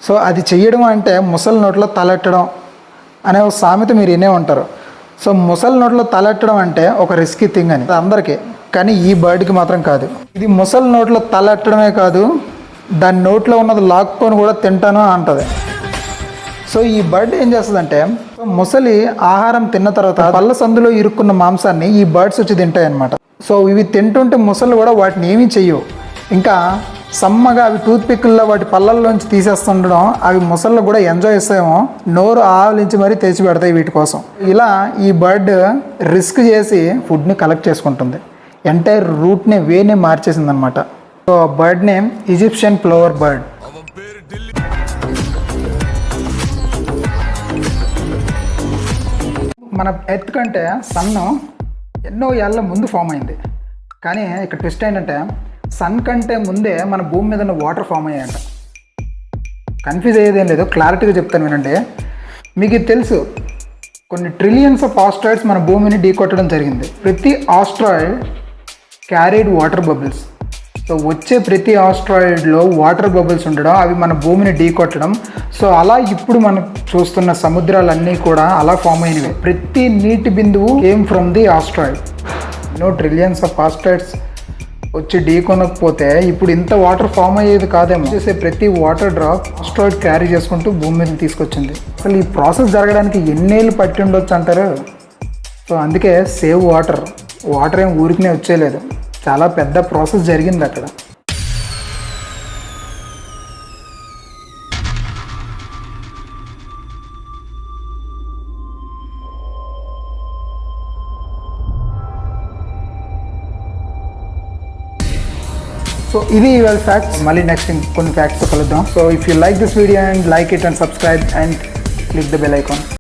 So అది చెయ్యడం అంటే ముసలి నోట్లో తలెట్టడం అనే ఒక సామెత మీరు వినే ఉంటారు. సో ముసలి నోట్లో తలెట్టడం అంటే ఒక రిస్కీ థింగ్ అని అందరికీ, కానీ ఈ బర్డ్కి మాత్రం కాదు. ఇది ముసలి నోట్లో తలెట్టడమే కాదు, దాని నోట్లో ఉన్నది లాక్కొని కూడా తింటాను అంటది. సో ఈ బర్డ్ ఏం చేస్తుందంటే, ముసలి ఆహారం తిన్న తర్వాత పళ్ళ సందులో ఇరుక్కున్న మాంసాన్ని ఈ బర్డ్స్ వచ్చి తింటాయి అన్నమాట. సో ఇవి తింటుంటే ముసలు కూడా వాటిని ఏమీ చెయ్యవు. ఇంకా సమ్మగా అవి టూత్ పిక్కుల్లో వాటి పళ్ళల్లోంచి తీసేస్తుండడం అవి ముసళ్ళు కూడా ఎంజాయ్ చేస్తాయేమో, నోరు ఆవలించి మరీ తెచ్చి పెడతాయి వీటి కోసం. ఇలా ఈ బర్డ్ రిస్క్ చేసి ఫుడ్ని కలెక్ట్ చేసుకుంటుంది. ఎంటైర్ రూట్ని వేనే మార్చేసింది అనమాట. So bird name Egyptian plover bird. మన ఎర్త్ కంటే సన్ ఎన్నో ఏళ్ళ ముందు ఫామ్ అయింది. కానీ ఇక్కడ ట్విస్ట్ ఏంటంటే, సన్ కంటే ముందే మన భూమి మీద ఉన్న వాటర్ ఫామ్ అయ్యాయంట. కన్ఫ్యూజ్ అయ్యేదేం లేదు, క్లారిటీగా చెప్తాను వినండి. మీకు ఇది తెలుసు, కొన్ని ట్రిలియన్స్ ఆఫ్ ఆస్ట్రాయిడ్స్ మన భూమిని ఢీకొట్టడం జరిగింది. ప్రతి asteroid carried water bubbles. So వచ్చే ప్రతి ఆస్ట్రాయిడ్లో వాటర్ బబుల్స్ ఉండడం, అవి మన భూమిని ఢీకొట్టడం. సో అలా ఇప్పుడు మనం చూస్తున్న సముద్రాలన్నీ కూడా అలా ఫామ్ అయినవి. ప్రతి నీటి బిందువు came from the asteroid. Trillions of asteroids వచ్చి ఢీకొనకపోతే ఇప్పుడు ఇంత వాటర్ ఫామ్ అయ్యేది కాదేమో. చేసే ప్రతి వాటర్ డ్రాప్ ఆస్ట్రాయిడ్ క్యారీ చేసుకుంటూ భూమి మీద తీసుకొచ్చింది. అసలు ఈ ప్రాసెస్ జరగడానికి ఎన్నేళ్ళు పట్టి ఉండొచ్చు అంటారు. సో అందుకే సేవ్ వాటర్. వాటర్ ఏం ఊరికనే వచ్చేయలేదు, చాలా పెద్ద ప్రాసెస్ జరిగింది అక్కడ. సో ఇది ఇవాళ ఫ్యాక్ట్స్. మళ్ళీ నెక్స్ట్ కొన్ని ఫ్యాక్ట్స్తో కలుద్దాం. So if you like this video and like it and subscribe and click the bell icon.